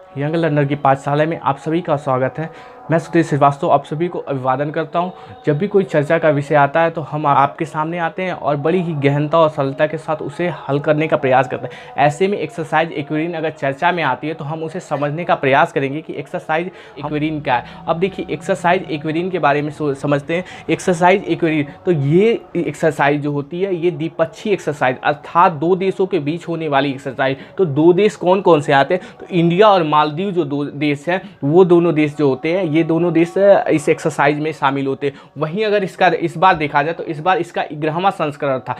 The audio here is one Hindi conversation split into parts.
यंग लर्नर की पाठशाला में आप सभी का स्वागत है। मैं सुधीर श्रीवास्तव आप सभी को अभिवादन करता हूं। जब भी कोई चर्चा का विषय आता है तो हम आपके सामने आते हैं और बड़ी ही गहनता और सरलता के साथ उसे हल करने का प्रयास करते हैं। ऐसे में एक्सरसाइज एक्वेरिन अगर चर्चा में आती है तो हम उसे समझने का प्रयास करेंगे कि एक्सरसाइज एक्वेरिन क्या है। अब देखिए, एक्सरसाइज एक्वेरिन के बारे में समझते हैं। एक्सरसाइज एक्वेरिन, तो ये एक्सरसाइज जो होती है ये द्विपक्षीय एक्सरसाइज अर्थात दो देशों के बीच होने वाली एक्सरसाइज। तो दो देश कौन कौन से आते हैं? तो इंडिया और मालदीव जो दो देश हैं, वो दोनों देश जो होते हैं, ये दोनों देश इस एक्सरसाइज में शामिल होते हैं। वहीं अगर इस बार देखा जाए तो इस बार इसका 11वां संस्करण था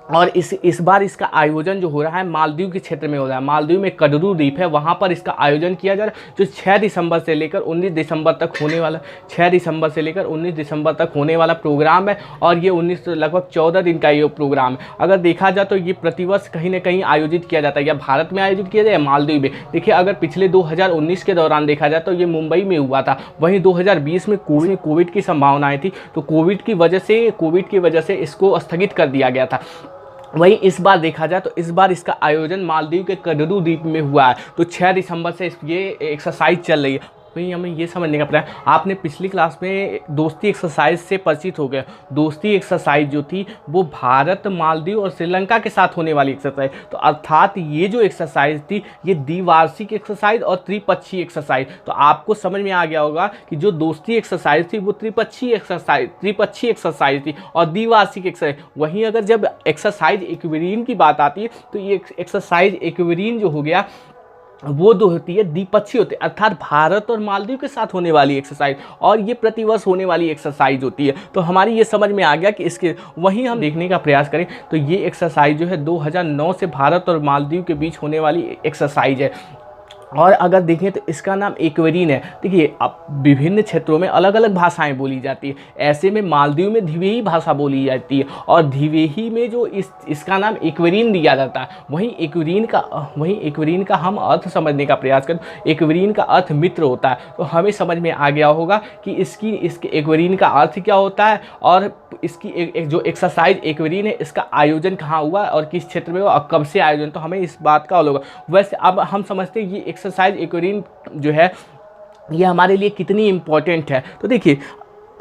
और इस बार इसका आयोजन जो हो रहा है मालदीव के क्षेत्र में हो रहा है। मालदीव में कडरू द्वीप है, वहाँ पर इसका आयोजन किया जा रहा है, जो 6 दिसंबर से लेकर 19 दिसंबर तक होने वाला 6 दिसंबर से लेकर 19 दिसंबर तक होने वाला प्रोग्राम है। और ये लगभग 14 दिन का ये प्रोग्राम है। अगर देखा जाए तो ये प्रतिवर्ष कहीं ना कहीं आयोजित किया जाता है, या भारत में आयोजित किया जाए या मालदीव में। देखिए, अगर पिछले 2019 के दौरान देखा जाए तो ये मुंबई में हुआ था। वहीं 2020 में कोविड की संभावनाएं थी, तो कोविड की वजह से इसको स्थगित कर दिया गया था। वहीं इस बार देखा जाए तो इस बार इसका आयोजन मालदीव के कडरू द्वीप में हुआ है। तो 6 दिसंबर से ये एक्सरसाइज चल रही है। वहीं हमें ये समझने का प्रयास, आपने पिछली क्लास में दोस्ती एक्सरसाइज से परिचित हो गए। दोस्ती एक्सरसाइज जो थी वो भारत, मालदीव और श्रीलंका के साथ होने वाली एक्सरसाइज। तो अर्थात ये जो एक्सरसाइज थी ये द्विवार्षिक एक्सरसाइज और त्रिपक्षीय एक्सरसाइज। तो आपको समझ में आ गया होगा कि जो दोस्ती एक्सरसाइज थी वो त्रिपक्षीय एक्सरसाइज थी और द्विवार्षिक एक्सरसाइज। वहीं अगर जब एक्सरसाइज एक्वेरिन की बात आती है तो ये एक्सरसाइज एक्वेरिन जो हो गया वो दो होती है द्विपक्षीय होती है, अर्थात भारत और मालदीव के साथ होने वाली एक्सरसाइज, और ये प्रतिवर्ष होने वाली एक्सरसाइज होती है। तो हमारी ये समझ में आ गया कि इसके वहीं हम देखने का प्रयास करें तो ये एक्सरसाइज जो है 2009 से भारत और मालदीव के बीच होने वाली एक्सरसाइज है। और अगर देखें तो इसका नाम एक्वेरिन है। देखिए, अब विभिन्न क्षेत्रों में अलग अलग भाषाएं बोली जाती है। ऐसे में मालदीव में धिवेही भाषा बोली जाती है और धिवेही में जो इसका नाम एक्वेरिन दिया जाता है। वहीं एक्वेरिन का हम अर्थ समझने का प्रयास करें। एक्वेरिन का अर्थ मित्र होता है। तो हमें समझ में आ गया होगा कि इसके एक्वेरिन का अर्थ क्या होता है और इसकी जो एक्सरसाइज एक्वेरिन है इसका आयोजन कहाँ हुआ और किस क्षेत्र में हुआ और कब से आयोजन, तो हमें इस बात का होगा। वैसे अब हम समझते हैं ये एक्सरसाइज एक्वेरिन जो है ये हमारे लिए कितनी इम्पोर्टेंट है। तो देखिए,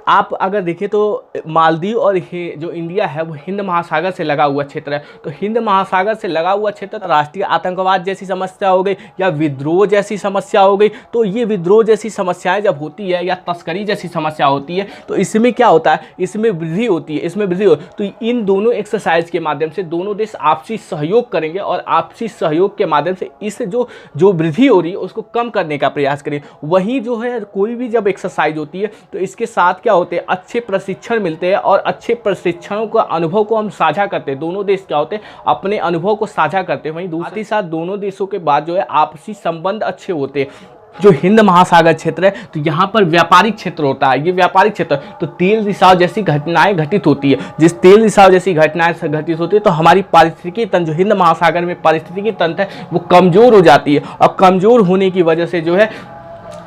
आप अगर देखें तो मालदीव और जो इंडिया है वो हिंद महासागर से लगा हुआ क्षेत्र है। तो हिंद महासागर से लगा हुआ क्षेत्र, तो राष्ट्रीय आतंकवाद जैसी समस्या हो गई या विद्रोह जैसी समस्या हो गई, तो ये विद्रोह जैसी समस्याएं जब होती है या तस्करी जैसी समस्या होती है तो इसमें क्या होता है, इसमें वृद्धि होती है। तो इन दोनों एक्सरसाइज के माध्यम से दोनों देश आपसी सहयोग करेंगे और आपसी सहयोग के माध्यम से इस जो वृद्धि हो रही है उसको कम करने का प्रयास करेंगे। वहीं जो है कोई भी जब एक्सरसाइज होती है तो इसके साथ क्या होते हैं, अच्छे प्रशिक्षण मिलते हैं और अच्छे प्रशिक्षणों का अनुभव को हम साझा करते हैं। दोनों देश क्या होते हैं, अपने अनुभव को साझा करते हैं। वहीं दूसरी साथ दोनों देशों के बाद जो है आपसी संबंध अच्छे होते हैं। जो हिंद महासागर क्षेत्र है तो यहाँ पर व्यापारिक क्षेत्र होता है। ये व्यापारिक क्षेत्र, तो तेल रिसाव जैसी घटनाएं घटित होती है। जिस तेल रिसाव जैसी घटनाएं घटित होती है तो हमारी पारिस्थितिकी तंत्र, जो हिंद महासागर में पारिस्थितिकी तंत्र है वो कमजोर हो जाती है और कमजोर होने की वजह से जो है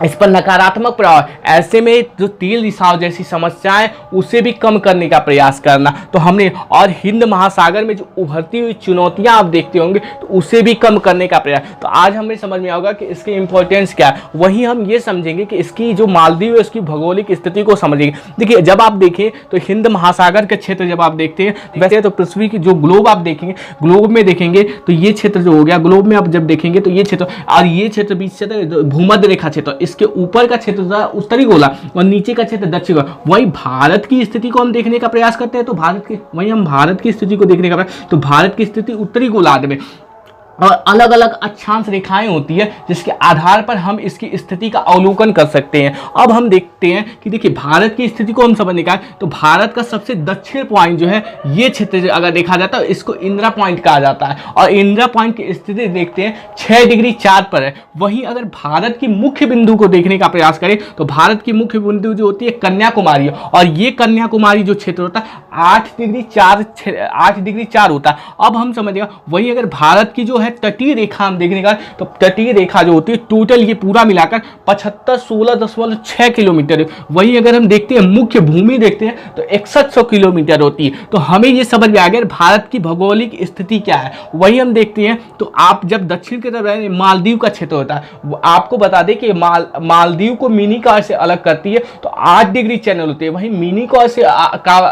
इस पर नकारात्मक प्रभाव। ऐसे में जो तेल रिसाव जैसी समस्याएं उसे भी कम करने का प्रयास करना, तो हमने और हिंद महासागर में जो उभरती हुई चुनौतियां आप देखते होंगे तो उसे भी कम करने का प्रयास। तो आज हमें समझ में आएगा कि इसकी इंपॉर्टेंस क्या है। वहीं हम ये समझेंगे कि इसकी जो मालदीव है उसकी भौगोलिक स्थिति को समझेंगे। देखिए, जब आप देखें तो हिंद महासागर के क्षेत्र जब आप देखते हैं, वैसे तो पृथ्वी की जो ग्लोब आप देखेंगे, ग्लोब में देखेंगे तो ये क्षेत्र जो हो गया, ग्लोब में आप जब देखेंगे तो ये क्षेत्र और ये क्षेत्र बीच क्षेत्र भूमध्य रेखा क्षेत्र, इसके ऊपर का क्षेत्र था उत्तरी गोला और नीचे का क्षेत्र दक्षिण गोला। वही भारत की स्थिति को हम देखने का प्रयास करते हैं तो भारत की स्थिति को देखने का प्रयास, तो भारत की स्थिति उत्तरी गोलार्ध में और अलग अलग अक्षांश रेखाएं होती है जिसके आधार पर हम इसकी स्थिति का अवलोकन कर सकते हैं। अब हम देखते हैं कि देखिए, भारत की स्थिति को हम समझने का तो भारत का सबसे दक्षिण पॉइंट जो है ये क्षेत्र अगर देखा जाता है इसको इंदिरा पॉइंट कहा जाता है और इंदिरा पॉइंट की स्थिति देखते हैं 6 डिग्री 4 पर है। वहीं अगर भारत की मुख्य बिंदु को देखने का प्रयास करें तो भारत की मुख्य बिंदु जो होती है कन्याकुमारी, और ये कन्याकुमारी जो क्षेत्र होता है 8 डिग्री 4 होता है। अब हम समझेगा वहीं अगर भारत की जो है है तटीय रेखा हम देखने का, तो तटीय रेखा जो होती है टोटल ये पूरा मिलाकर 75-16.6 किलोमीटर है। वहीं अगर हम देखते हैं मुख्य भूमि देखते हैं तो 6100 किलोमीटर होती है। तो हमें ये समझ में आ गया भारत की भौगोलिक स्थिति क्या है। वही हम देखते हैं तो आप जब दक्षिण की तरफ मालदीव का क्षेत्र होता है, आपको बता दें कि मालदीव को मिनी कॉर से अलग करती है तो 8 डिग्री चैनल होती है। वहीं मिनी कॉर से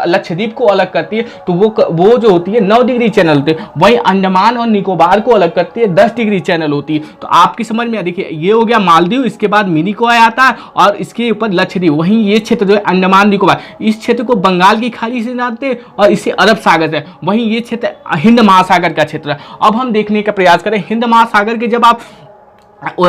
लक्षद्वीप को अलग करती है तो वो जो होती है 9 डिग्री चैनल होती है। वहीं अंडमान और निकोबार को अलग करती है 10 डिग्री चैनल होती है। तो आपकी समझ में देखिए ये हो गया मालदीव, इसके बाद मिनी कॉर आता है और इसके ऊपर लक्षद्वीप। वहीं ये क्षेत्र जो है अंडमान निकोबार, इस क्षेत्र को बंगाल की खाड़ी से जानते हैं और इसे अरब सागर से। वहीं ये क्षेत्र हिंद महासागर का क्षेत्र है। अब हम देखने का प्रयास करें हिंद महासागर के, जब आप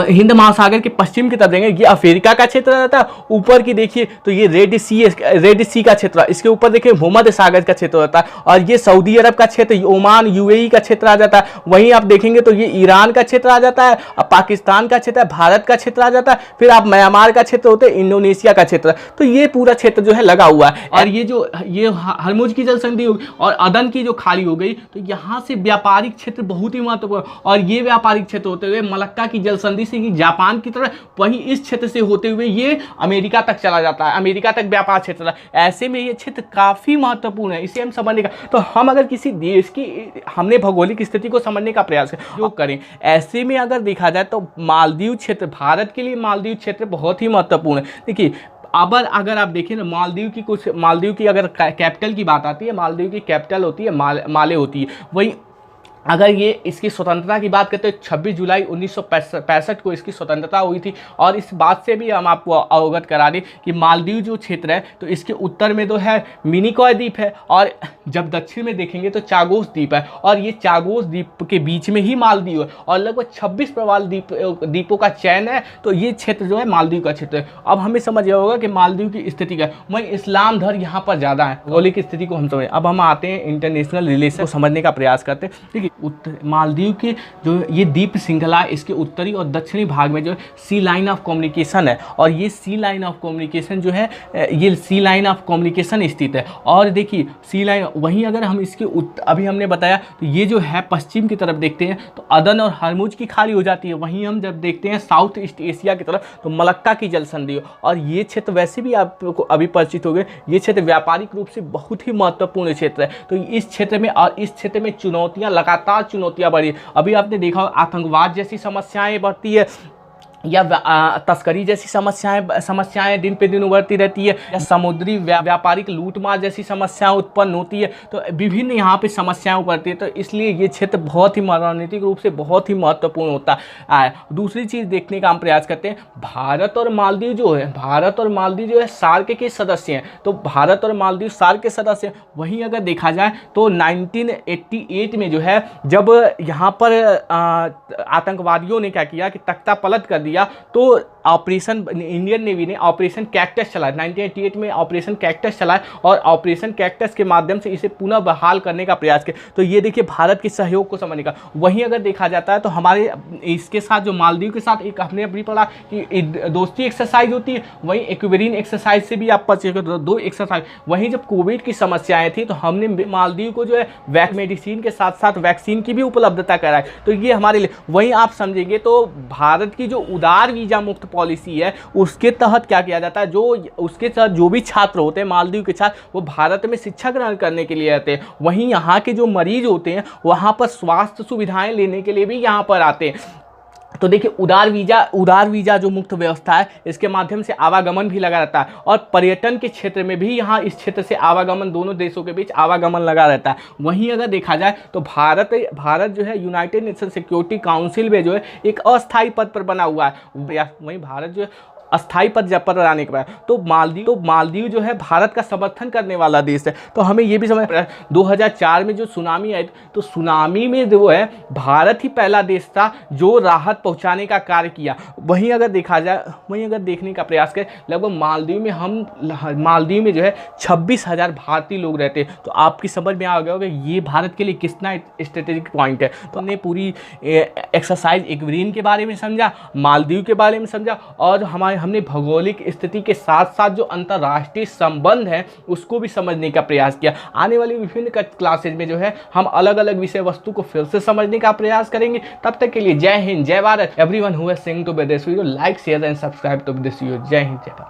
हिंद महासागर के पश्चिम की तरफ देंगे ये अफ्रीका का क्षेत्र रहता है। ऊपर की देखिए तो ये रेड सी का क्षेत्र, इसके ऊपर देखिए भूमध्य सागर का क्षेत्र रहता है और ये सऊदी अरब का क्षेत्र, ओमान यूएई का क्षेत्र आ जाता है। वहीं आप देखेंगे तो ये ईरान का क्षेत्र आ जाता है, अब पाकिस्तान का क्षेत्र है, भारत का क्षेत्र आ जाता है, फिर आप म्यांमार का क्षेत्र होते हैं, इंडोनेशिया का क्षेत्र। तो ये पूरा क्षेत्र जो है लगा हुआ है। और ये हरमुज की जल संधि होगी और अदन की जो खाड़ी हो गई, तो यहाँ से व्यापारिक क्षेत्र बहुत ही महत्वपूर्ण, और ये व्यापारिक क्षेत्र होते हुए मलक्का की जल संधि से जापान की तरफ, वहीं इस क्षेत्र से होते हुए ये अमेरिका तक चला जाता है, अमेरिका तक व्यापार क्षेत्र। ऐसे में ये क्षेत्र काफी महत्वपूर्ण है, इसे हम समझने का। तो हम अगर किसी देश की हमने भौगोलिक स्थिति को समझने का प्रयास करें, ऐसे में अगर देखा जाए तो मालदीव क्षेत्र, भारत के लिए मालदीव क्षेत्र बहुत ही महत्वपूर्ण है। देखिए अगर आप देखें ना मालदीव की अगर कैपिटल की बात आती है, मालदीव की कैपिटल होती है माले होती है। वही अगर ये इसकी स्वतंत्रता की बात करते हैं 26 जुलाई 1965 को इसकी स्वतंत्रता हुई थी। और इस बात से भी हम आपको अवगत करा दें कि मालदीव जो क्षेत्र है तो इसके उत्तर में तो है मिनिकॉय द्वीप है, और जब दक्षिण में देखेंगे तो चागोस द्वीप है, और ये चागोस द्वीप के बीच में ही मालदीव है और लगभग 26 प्रवाल द्वीपों का चयन है। तो ये क्षेत्र जो है मालदीव का क्षेत्र है। अब हमें समझ गया होगा कि मालदीव की स्थिति क्या है। वहीं इस्लाम धर्म यहाँ पर ज़्यादा है, भौगोलिक स्थिति को हम समझें। अब हम आते हैं इंटरनेशनल रिलेशन को समझने का प्रयास करते हैं। ठीक है, मालदीव के जो ये द्वीप श्रृंखला है, इसके उत्तरी और दक्षिणी भाग में जो सी लाइन ऑफ कम्युनिकेशन है, और ये सी लाइन ऑफ कम्युनिकेशन जो है ये सी लाइन ऑफ कम्युनिकेशन स्थित है। और देखिए सी लाइन, वहीं अगर हम इसके अभी हमने बताया तो ये जो है पश्चिम की तरफ देखते हैं तो अदन और हरमुज की खाड़ी हो जाती है। वहीं हम जब देखते हैं साउथ ईस्ट एशिया की तरफ तो मलक्का की जल संधि। और ये क्षेत्र वैसे भी आपको अभी परिचित हो गए, ये क्षेत्र व्यापारिक रूप से बहुत ही महत्वपूर्ण क्षेत्र है। तो इस क्षेत्र में चुनौतियां लगातार चुनौतियां बढ़ी। अभी आपने देखा आतंकवाद जैसी समस्याएं बढ़ती है, या तस्करी जैसी समस्याएं दिन पे दिन उभरती रहती है, या समुद्री व्यापारिक लूटमार जैसी समस्याएं उत्पन्न होती है। तो विभिन्न यहाँ पे समस्याएं उभरती है। तो इसलिए ये क्षेत्र बहुत ही रणनीतिक रूप से बहुत ही महत्वपूर्ण होता है। दूसरी चीज़ देखने का हम प्रयास करते हैं, भारत और मालदीव जो है सार्क के सदस्य हैं। तो भारत और मालदीव सार्क के सदस्य हैं। वहीं अगर देखा जाए तो 1988 में जो है जब यहाँ पर आतंकवादियों ने क्या किया कि तख्ता पलट कर दिया, तो ऑपरेशन इंडियन नेवी ने ऑपरेशन कैक्टस चलाया। 1988 में ऑपरेशन कैक्टस चलाया और ऑपरेशन कैक्टस के माध्यम से इसे पुनः बहाल करने का प्रयास किया। तो ये देखिए भारत के सहयोग को समझने का। वहीं अगर देखा जाता है तो हमारे इसके साथ जो मालदीव के साथ एक हमने अभी पढ़ा कि दोस्ती एक्सरसाइज होती है, वहीं एक्वेरिन एक्सरसाइज से भी आप परिचय कर दो एक्सरसाइज। वहीं जब कोविड की समस्याएं थी तो हमने मालदीव को जो है मेडिसिन के साथ साथ वैक्सीन की भी उपलब्धता कराई। तो ये हमारे लिए, वहीं आप समझेंगे तो भारत की जो उदार वीजा मुक्त पॉलिसी है उसके तहत क्या किया जाता है, जो उसके तहत जो भी छात्र होते हैं मालदीव के छात्र, वो भारत में शिक्षा ग्रहण करने के लिए आते हैं। वहीं यहाँ के जो मरीज होते हैं वहाँ पर स्वास्थ्य सुविधाएं लेने के लिए भी यहाँ पर आते हैं। तो देखिए उदार वीजा जो मुक्त व्यवस्था है, इसके माध्यम से आवागमन भी लगा रहता है, और पर्यटन के क्षेत्र में भी यहाँ इस क्षेत्र से आवागमन, दोनों देशों के बीच आवागमन लगा रहता है। वहीं अगर देखा जाए तो भारत जो है यूनाइटेड नेशन सिक्योरिटी काउंसिल में जो है एक अस्थायी पद पर बना हुआ है। वहीं भारत जो है अस्थायी पद पर आने के बाद तो मालदीव जो है भारत का समर्थन करने वाला देश है। तो हमें ये भी समझ 2004 में जो सुनामी आई, तो सुनामी में जो है भारत ही पहला देश था जो राहत पहुंचाने का कार्य किया। वहीं अगर देखने का प्रयास करें, लगभग मालदीव में जो है 26,000 भारतीय लोग रहते हैं। तो आपकी समझ में आ गया होगा ये भारत के लिए कितना स्ट्रेटेजिक पॉइंट है। तो हमने पूरी एक्सरसाइज एक्वेरिन के बारे में समझा, मालदीव के बारे में समझा, और हमने भौगोलिक स्थिति के साथ साथ जो अंतर्राष्ट्रीय संबंध है उसको भी समझने का प्रयास किया। आने वाली विभिन्न क्लासेज में जो है हम अलग अलग विषय वस्तु को फिर से समझने का प्रयास करेंगे। तब तक के लिए जय हिंद, जय Bharat. Everyone who has seeing to this video, like share and subscribe to this video. जय हिंद, जय भारत।